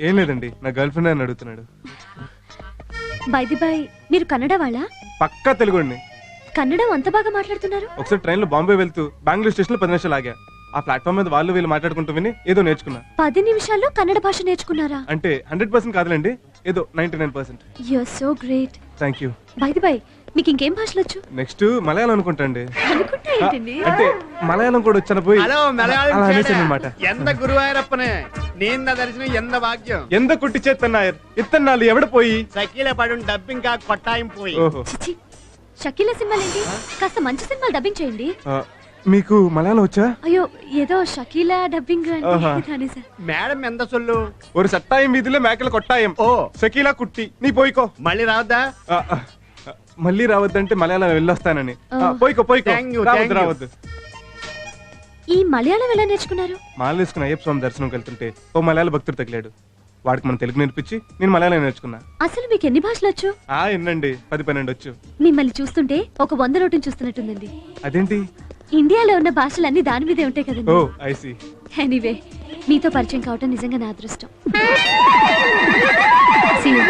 ఏం లేదండి, నా గర్ల్ ఫ్రెండ్ అని అడుగుతున్నాడు. బైది బై, మీరు కన్నడ వాళ్ళా? పక్కా తెలుగుండి. కన్నడం అంత బాగా మాట్లాడుతున్నారు. ఒకసారి ట్రైన్ లో బాంబే వెళ్తూ బెంగళూరు స్టేషన్ లో 10 నిమిషాలు ఆగా. ఆ ప్లాట్ఫామ్ మీద వాళ్ళు వీళ్ళు మాట్లాడుకుంటూ విని ఏదో నేర్చుకున్నా. 10 నిమిషాల్లో కన్నడ భాష నేర్చుకున్నారా? అంటే 100% కాదులేండి, ఏదో 99%. You are so great. Thank you. By the by, మీకు ఇంకేం భాషలు వచ్చు? నెక్స్ట్ మలయాళం అనుకుంటా అండి. అనుకుంటా ఏంటండి? అంటే మలయాళం కూడా వచ్చాను పోయి హలో మలయాళం అలా అనేసాను అన్నమాట. ఎంత గురువాయూరప్పనే నీంద దర్శనం ఎంత భాగ్యం. ఎంత కుట్టి చేతన్నాయర్ ఇత్తన్నాళ్ళు ఎవడ పోయి సకీల పడు డబ్బింగ్ కా కొట్టాయం పోయి. ఓహో, చిచి, షకీలా సినిమాలు ఏంటి? కాస్త మంచి సినిమాలు డబ్బింగ్ చేయండి. మీకు మలయాళం వచ్చా? అయ్యో, ఏదో షకీలా డబ్బింగ్ ఆహా. అంటే సార్. మేడం ఎంత సొల్లు. ఒక సట్టాయం వీధిలో మేకల కొట్టాయం. ఓ షకీలా కుట్టి నీ పోయికో. మళ్ళీ రావద్దా? మళ్ళీ రావద్దంటే మలయాళం వెళ్ళొస్తానని. పోయికో పోయికో. Thank you, రావద్దు thank you. రావద్దు. ఈ మలయాళం ఎలా నేర్చుకున్నారు? మాల వేసుకుని అయ్యప్ప స్వామి దర్శనంకి వెళ్తుంటే ఓ మలయాళ భక్తుడు తగిలాడు. వాడికి మనం తెలుగు నేర్పించి నేను మలయాళం నేర్చుకున్నా. అసలు మీకు ఎన్ని భాషలు వచ్చు? ఎన్నండి 10-12 వచ్చు. మిమ్మల్ని చూస్తుంటే ఒక 100 నోటుని చూస్తున్నట్టుందండి. అదేంటి? ఇండియాలో ఉన్న భాషలన్నీ దాని మీదే ఉంటాయి కదండి. ఓ ఐ సీ. ఎనీవే, మీతో పరిచయం కావటం నిజంగా నా అదృష్టం. See you.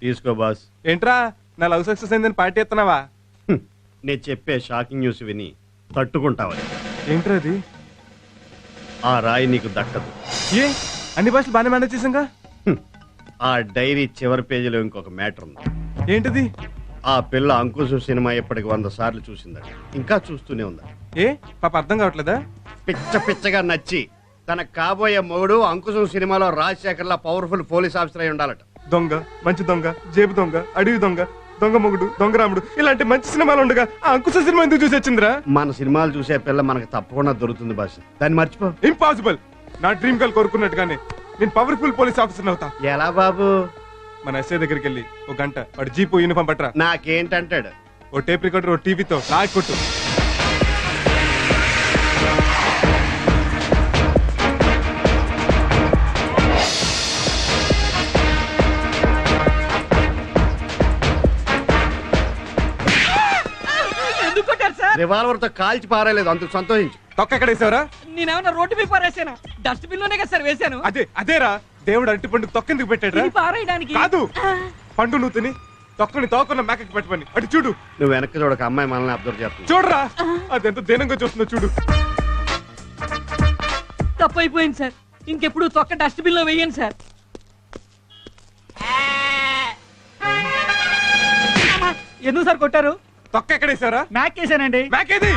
తీసుకో బాస్. ఏంట్రా నా లవ్ సక్సెస్ అయిందని పార్టీ ఎత్తనావా? నేను చెప్పే షాకింగ్ న్యూస్ విని తట్టుకుంటావని. ఏంట్రా అది? ఆ రాయి నీకు దక్కదు. ఏ అన్ని భాషలు బాగానే మేనేజ్ చేసాంగా. ఆ డైరీ చివరి పేజీలో ఇంకొక మ్యాటర్ ఉంది. ఏంటిది? ఆ పిల్ల అంకుశం సినిమా ఇప్పటికి 100 సార్లు చూసిందట. ఇంకా చూస్తూనే ఉందా? ఏ పాప అర్థం కావట్లేదా? పిచ్చ పిచ్చగా నచ్చి తన కాబోయే మొగుడు అంకుశం సినిమాలో రాజశేఖర్లా పవర్ఫుల్ పోలీస్ ఆఫీసర్ అయి ఉండాలట. దొంగ, మంచి దొంగ, జేబు దొంగ, అడవి దొంగ, దొంగ మొగుడు, దొంగ రాముడు ఇలాంటి మంచి సినిమాలు ఉండగా ఆ అంకుశ సినిమా ఎందుకు చూసి వచ్చిందిరా? మన సినిమాలు చూసే పిల్ల మనకు తప్పకుండా దొరుకుతుంది బాస్. దాన్ని మర్చిపో. ఇంపాసిబుల్. నా డ్రీమ్ గర్ల్ కోరుకున్నట్టుగానే నేను పవర్ఫుల్ పోలీస్ ఆఫీసర్ అవుతా. ఎలా బాబు? మన ఎస్ఐ దగ్గరికి వెళ్ళి ఒక గంట వాడు జీపు యూనిఫామ్ పట్టరా. నాకేంటంటాడు? ఓ టేప్ రికార్డర్, ఓ టీవీతో లాగ్ కొట్టు. రివాల్వర్ తో కాల్చి పారేలేదు, అందుకు సంతోషించు. తొక్క ఎక్కడ వేసావరా? నేనేమన్నా రోడ్డు మీద పారేసాను, డస్ట్ బిన్ లోనే కదా సార్ వేసాను. అదేరా దేవుడు అరటి పండు తొక్కెందుకు పెట్టాడు? ఇది పారేయడానికి కాదు, పండు నువ్వు తిని తొక్కని తోకున్న మేకకి పెట్టమని. అటు చూడు. నువ్వు వెనక్కి చూడక, అమ్మాయి మనల్ని అబ్జర్వ్ చేస్తుంది. చూడరా అదెంత దీనంగా చూస్తుందో చూడు. తప్పు అయిపోయింది సార్, ఇంకెప్పుడు తొక్క డస్ట్ బిన్ లో వేయండి సార్. ఎందుకు సార్ కొట్టారు? తొక్క ఎక్కడ వేసావరా? మ్యాక్ వేసానండి. మేకేది?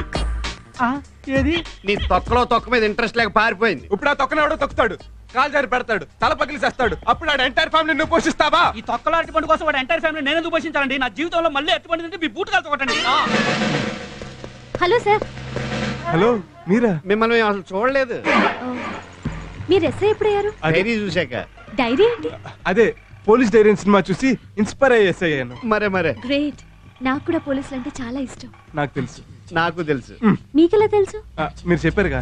ఏది? నీ తొక్కలో తొక్క మీద ఇంట్రెస్ట్ లేక పారిపోయింది. ఇప్పుడు ఆ తొక్కనెవడో తొక్కుతాడు, కాలు జారి పెడతాడు, తల పగిలిసేస్తాడు. అప్పుడు ఆ ఎంటైర్ ఫ్యామిలీ నువ్వు పోషిస్తావా? ఈ తొక్కలో అరటిపండు కోసం వాడు ఎంటైర్ ఫ్యామిలీ నేను ఎందుకు పోషించాలండి? నా జీవితంలో మళ్ళీ అరటిపండు తింటే మీ బూట్ కాల్చి కొట్టండి. Hello sir. హలో మీరా? మిమ్మల్ని మేము అసలు చూడలేదు. మీరు ఎస్ఐ ఎప్పుడయ్యారు? డైరీ చూశాక. డైరీ ఏంటి? అదే పోలీస్ డైరీ సినిమా చూసి ఇన్స్పైర్ అయ్యేసాను. మరే గ్రేట్. నాకు కూడా పోలీసులు అంటే చాలా ఇష్టం. నాకు తెలుసు. నాకు తెలుసు. మీకెలా తెలుసు? మీరు చెప్పారుగా.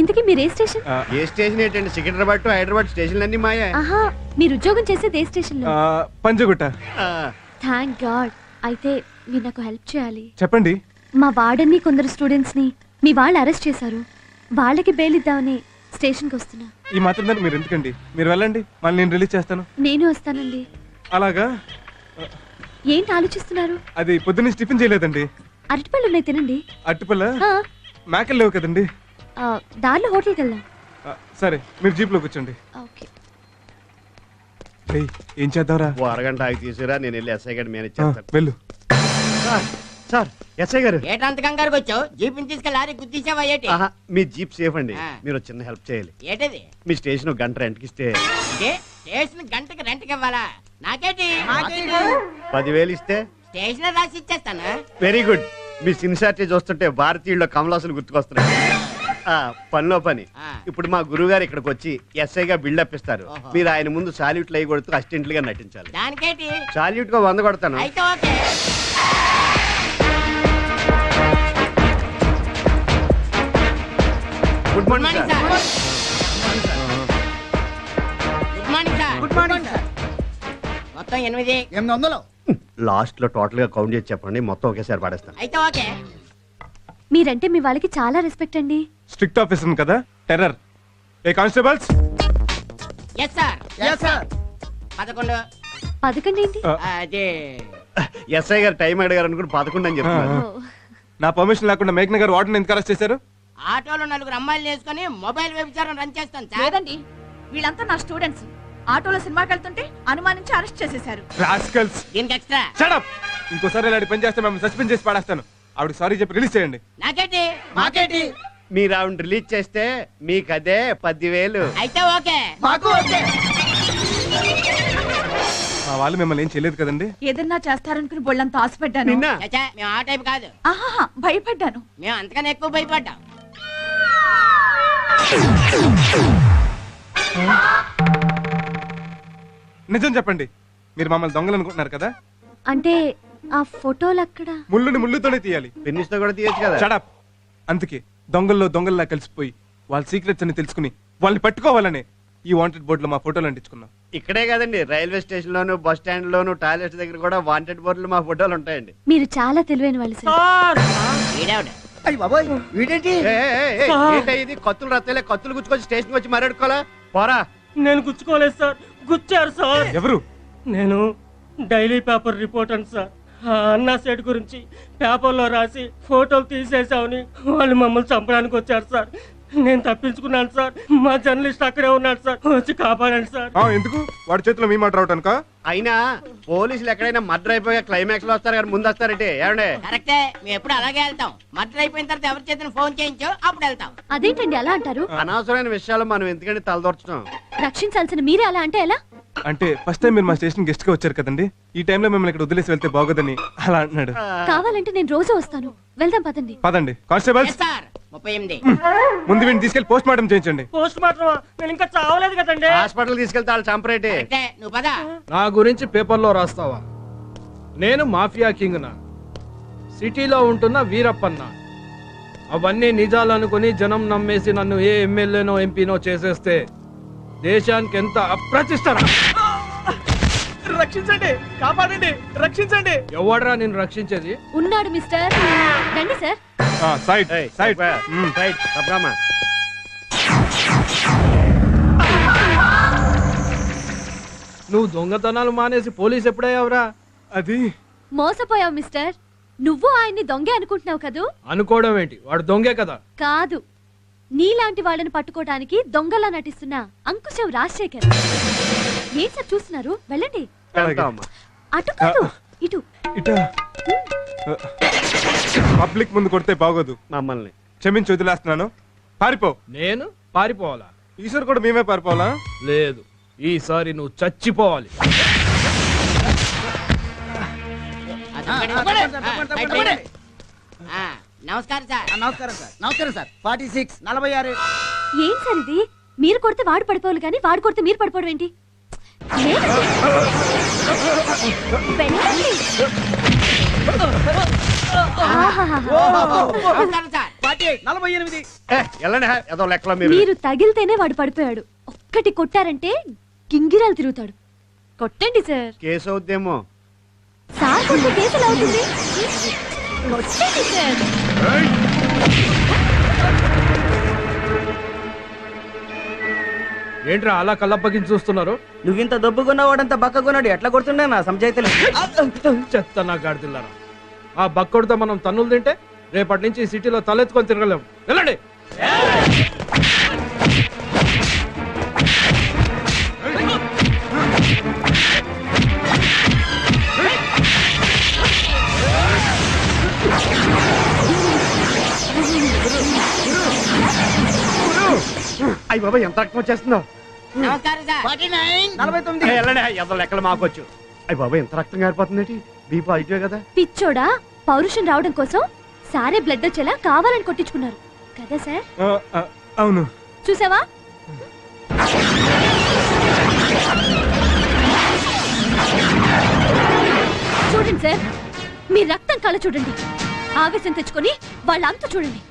ఇంతకీ మీరు ఏ స్టేషన్? ఏ స్టేషన్ ఏంటండి? సికింద్రాబాద్ టు హైదరాబాద్ స్టేషన్లన్నీ మాయా. ఆహా, మీరు ఉద్యోగం చేసేది ఏ స్టేషన్ లో? పంజగుట్ట. Thank god. అయితే మీరు నాకు హెల్ప్ చేయాలి. చెప్పండి. మా వార్డెన్ని కొందరు స్టూడెంట్స్ ని మీ వాళ్ళు అరెస్ట్ చేశారు. వాళ్ళకి బెయిల్ ఇద్దామని స్టేషన్ కి వస్తున్నా. ఈ మాత్రం దాన్ని మీరు ఎందుకండి? మీరు వెళ్ళండి, మళ్ళీ నేను రిలీజ్ చేస్తాను. నేను వస్తానండి. అలాగా? ఏంటి ఆలోచిస్తున్నారు? అది పొద్దున్నే టిఫిన్ చేయలేదండి. అరటిపళ్ళు ఉన్నాయి, తినండి. అట్టుపల్ల మేకలు లేవు కదండి. దారిలో హోటల్కి వెళ్దాం. సరే, మీరు జీప్లో కూర్చోండి. ఓకే. ఏం చేద్దాంరా? ఓ అరగంట ఆగి తీసుకురా, నేను వెళ్ళి ఎస్ఐ గారిని మేనేజ్ చేస్తాను. వెళ్ళు. సార్, ఎస్ఐ గారు. ఏటంత కంగారుకి వచ్చావు? జీపుని తీసుకెళ్ళి లారీ గుద్దించావా ఏంటి? మీ జీప్ సేఫ్ అండి. మీరు చిన్న హెల్ప్ చేయాలి. ఏంటది? మీ స్టేషన్ గంట రెంట్కి ఇస్తే. స్టేషన్ గంటకి రెంట్కి ఇవ్వాలా? నాకేటి 10,000 ఇస్తే స్టేషన్ రాసి ఇచ్చేస్తాను. Very good. మీ సిన్సియారిటీ చూస్తుంటే భారతీయుల్లో కమలాసులు గుర్తుకొస్తున్నాయి. పనిలో పని. ఇప్పుడు మా గురువు గారు ఇక్కడికి వచ్చి ఎస్ఐగా బిల్డప్ ఇస్తారు. మీరు ఆయన ముందు సాల్యూట్లు అయ్యి కొడుతూ అసిస్టెంట్లుగా నటించాలి. దానికేటి? సాల్యూట్ గా 100 కొడతాను. అయితే okay. Good morning sir. Good morning sir. Good morning sir. మొత్తం 8. 800. లాస్ట్ లో టోటల్ గా కౌంట్ చేసి చెప్పండి, మొత్తం ఒకేసారి పడేస్తాను. అయితే okay. Good morning sir. Good morning sir. మొత్తం 800. 800. లాస్ట్ లో టోటల్ గా కౌంట్ చేసి చెప్పండి, మొత్తం ఒకేసారి పడేస్తాను. మీరంటే మీ వాళ్ళకి చాలా రెస్పెక్ట్ అండి. స్ట్రిక్ట్ ఆఫీసర్ కదా, టెర్రర్. ఏ కానిస్టేబుల్స్, ఎస్ సార్ 11 పదకండి ఏంటి? అదే ఎస్ఐ గారు టైం అడిగారు అనుకుని 11 అని చెప్తున్నారు. ఓ, నా పర్మిషన్ లేకుండా మేఘ్న గారు వార్డెన్ ఎందుకు అరెస్ట్ చేశారు? ఆటోలో 4 అమ్మాయిలు వేసుకొని మొబైల్ వ్యభిచారం రన్ చేస్తాను సార్. లేదండి, వీళ్ళంతా నా స్టూడెంట్స్. ఆటోలో సినిమాకి వెళ్తుంటే అనుమానించి అరెస్ట్ చేసేశారు. రాస్కల్స్. దీనికి ఎక్స్ట్రా షట్ అప్. ఇంకోసారి ఇలాంటి పని చేస్తే మేము సస్పెండ్ చేసి పాడేస్తాను. ఆవిడకి సారీ చెప్పి రిలీజ్ చేయండి. నాకేంటి మాకేంటి మీరు ఆవిడ రిలీజ్ చేస్తే మీకు అదే 10,000. అయితే ఓకే. మా వాళ్ళు మిమ్మల్ని ఏం చేయలేదు కదండి? ఏదన్నా చేస్తారనుకుని బొళ్ళంతా ఆశపడ్డాను. నిన్న చచ్చా, మేము ఆ టైప్ కాదు. ఆహాహా, భయపడ్డాను. మేము అంతకన్నా ఎక్కువ భయపడ్డాం. నిజం చెప్పండి, మీరు మమ్మల్ని దొంగలు అనుకుంటున్నారు కదా? అంటే ఆ ఫోటోలు అక్కడ. ముళ్ళుని ముళ్ళుతోనే తీయాలి. పెన్నిస్తో కూడా తీయచ్చు కదా. షడప్. అందుకే దొంగల్లో దొంగల్లా కలిసిపోయి వాళ్ళ సీక్రెట్స్ అని తెలుసుకుని వాళ్ళని పట్టుకోవాలనే ఈ వాంటెడ్ బోర్డులో మా ఫోటోలు అంటించుకున్నాం. ఇక్కడే కదండి, రైల్వే స్టేషన్ లోను, బస్ స్టాండ్ లోను, టాయిలెట్స్ దగ్గర కూడా వాంటెడ్ బోర్డులు మా ఫోటోలు ఉంటాయండి. మీరు చాలా తెలివైన వాళ్ళు సార్. ఈడావిడ ఏంటి ఇది? కత్తులు రత్తలే, కత్తులు గుచ్చుకొచ్చి స్టేషన్ వచ్చి మరడుకోవాలా? పోరా. నేను గుచ్చుకోలేదు సార్, గుచ్చారు సార్. ఎవరు? నేను డైలీ పేపర్ రిపోర్టర్ సార్. ఆ అన్నా సెట్ గురించి పేపర్లో రాసి ఫోటోలు తీసేసామని వాళ్ళు మమ్మల్ని చంపడానికి వచ్చారు సార్. నేను తప్పించుకున్నాను సార్. మా జర్నలిస్ట్ అక్కడే ఉన్నాడు సార్, వచ్చి కాపాడండి సార్. ఎందుకు వాడి చేతిలో మీ మాట రావటానికా? అయినా పోలీసులు ఎక్కడైనా మర్డర్ అయిపోయా క్లైమాక్స్ లో వస్తారు కానీ ముందు వస్తారంటే ఏమండే? కరెక్టే, మేము ఎప్పుడు అలాగే వెళ్తాం. మర్డర్ అయిపోయిన తర్వాత ఎవరి చేతిని ఫోన్ చేయించో అప్పుడు వెళ్తాం. అదేంటండి అలా అంటారు? అనవసరమైన విషయాలు మనం ఎందుకంటే తలదొరచడం. రక్షించాల్సిన మీరే అలా అంటే ఎలా? అంటే ఫస్ట్ టైం మీరు మా స్టేషన్ గెస్ట్ గా వచ్చారు కదండి, ఈ టైంలో మిమ్మల్ని ఇక్కడ వదిలేసి వెళ్తే బాగోదని అలా అంటున్నాడు. కావాలంటే నేను రోజు వస్తాను. వెళ్దాం పదండి. పదండి. Constables, yes sir 38. ముందు వీడిని తీసుకెళ్లి పోస్ట్ మార్టం చేయించండి. పోస్ట్ మార్టం నేను ఇంకా చావలేదు కదండి. హాస్పిటల్ తీసుకెళ్తే వాళ్ళు చంపరేటి. కరెక్టే, నువ్వు పద. నా గురించి పేపర్లో రాస్తావా? నేను మాఫియా కింగ్నా, సిటీలో ఉంటున్న వీరప్పన్న. అవన్నీ నిజాలనుకుని జనం నమ్మేసి నన్ను ఏ ఎమ్మెల్యేనో ఎంపీనో చేసేస్తే దేశానికి ఎంత అప్రతిష్టరా. రక్షించండి, కాపాడండి, రక్షించండి. ఎవడరా నేను రక్షించేది? ఉన్నాడు మిస్టర్. రండి సార్. Side side. రైట్ తప్పమ్మా. నువ్వు దొంగతనాలు మానేసి పోలీస్ ఎప్పుడయ్యావురా? అది మోసపోయావు మిస్టర్. నువ్వు ఆయన్ని దొంగే అనుకుంటున్నావు కదూ? అనుకోవడం ఏంటి, వాడు దొంగే కదా. కాదు, నీలాంటి వాళ్ళని పట్టుకోవడానికి దొంగలా నటిస్తున్న అంకుశం రాజశేఖర్. ఏం సార్ చూస్తున్నారు? వెళ్ళండి. వెళ్తామమ్మా. అటు కాదు, ఇటు. ఇట పబ్లిక్ ముందు కొడితే బాగోదు. మమ్మల్ని క్షమించి వదిలేస్తున్నాను. పారిపో. నేను పారిపోవాలా? ఈశ్వర్ కూడా మేమే పారిపోవాలా? లేదు, ఈసారి నువ్వు చచ్చిపోవాలి. నమస్కారం సార్. నమస్కారం సార్ 46 46. ఏం సార్ ఇది? మీరు కొడితే వాడు పడిపోవాలి కానీ వాడు కొడితే మీరు పడిపోవడం ఏంటి? వెళ్ళండి. నమస్కారం సార్. 48 వెళ్ళండి ఏదో లెక్కలో మీరు. మీరు తగిలితేనే వాడు పడిపోయాడు. ఒక్కటి కొట్టారంటే గింగిరాలు తిరుగుతాడు. కొట్టండి సార్. కేసు అవుద్దేమో. సార్ కొట్టే కేసు ఎలా అవుతుంది? కొట్టండి సార్. ఏంట్రా అలా కళ్ళప్పగించి చూస్తున్నారు? నువ్వింత దొబ్బుకున్నవాడంత బక్కకున్నాడు ఎట్లా కొడుతుండే నా సంజాయితీలు. చెత్త నా గాడిదిల్లారా. ఆ బక్కొడితో మనం తన్నులు తింటే రేపటి నుంచి ఈ సిటీలో తలెత్తుకొని తిరగలేము. వెళ్ళండి. అయ్యి బాబా ఎంత రక్తం వచ్చేస్తుందో. నమస్కారం సార్. 49. వెళ్ళండి ఏదో లెక్కలు మాకొచ్చు. అయ్యి బాబా ఎంత రక్తం గారిపోతుంది. బీ పాజిటివ్ కదా. పిచ్చోడా, పౌరుషం రావడం కోసం సారే బ్లడ్ వచ్చేలా కావాలని కొట్టించుకున్నారు కదా సార్? అవును. చూసావా? చూడండి సార్, మీ రక్తం కళ్ళ చూడండి. ఆవేశం తెచ్చుకొని వాళ్ళంతా చూడండి.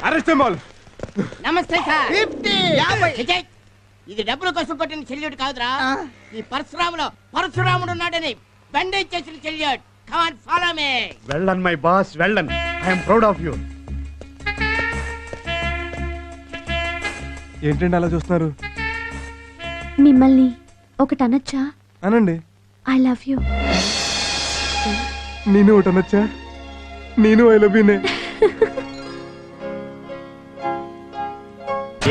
Arrest mall. నమస్తే సార్. విజయ్, ఇది డబ్బుల కోసం కొట్టిన చెల్లియుడు కాదురా. ఈ పరశురాముడు ఉన్నాడని బండేజ్ చేసిన చెల్లియుడు. Come on follow me. Well done my boss, well done. I'm proud of you. ఏంటండి అలా చూస్తున్నారు? మిమ్మల్ని ఒకటి అనొచ్చా? అనండి. I love you. నేను ఒకటి అనొచ్చా? నేను ఐ లవ్ యూనే.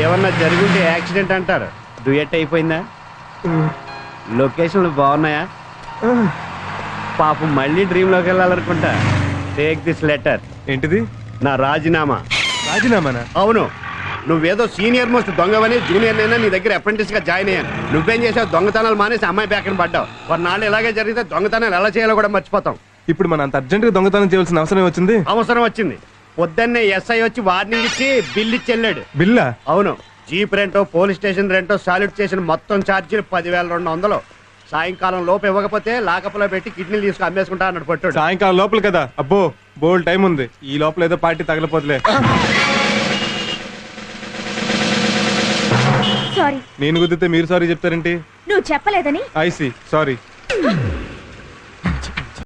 ఏమన్నా జరుగుంటే యాక్సిడెంట్ అంటారు. డ్యూయట్ అయిపోయిందా? లొకేషన్లు బాగున్నాయా? పాపం మళ్ళీ డ్రీమ్ లోకి వెళ్ళాలనుకుంటా. Take this letter. ఏంటిది? నా రాజీనామా. రాజీనామానా? అవును. నువ్వేదో సీనియర్ మోస్ట్ దొంగవని జూనియర్ నైనా నీ దగ్గర అప్రెంటిస్ గా జాయిన్ అయ్యాను. నువ్వేం చేసావు? దొంగతనాలు మానేసి అమ్మాయి బ్యాక్ పడ్డావు. కొన్నాళ్ళు ఇలాగే జరిగితే దొంగతనాలు ఎలా చేయాలో కూడా మర్చిపోతాం. ఇప్పుడు మన అంత అర్జెంట్ గా దొంగతనం చేయాల్సిన అవసరం వచ్చింది. అవసరం వచ్చింది. పొద్దున్నే ఎస్ఐ వచ్చి వార్నింగ్ ఇచ్చి బిల్ ఇచ్చి వెళ్ళాడు. బిల్లా? అవును. జీప్ రెంటో, పోలీస్ స్టేషన్ రెంటో, సాల్యూట్ చేసిన మొత్తం ఛార్జీలు 10,200. సాయంకాలం లోపు ఇవ్వకపోతే లాకప్లో పెట్టి కిడ్నీలు తీసుకు అమ్మేసుకుంటా అన్నాడు పట్టు. సాయంకాలం లోపల కదా? అబ్బో, బోల్ టైం ఉంది. ఈ లోపల ఏదో పార్టీ తగలపోతులే. సారీ. నేను కుదిరితే మీరు సారీ చెప్తారేంటి? నువ్వు చెప్పలేదని. I see sorry.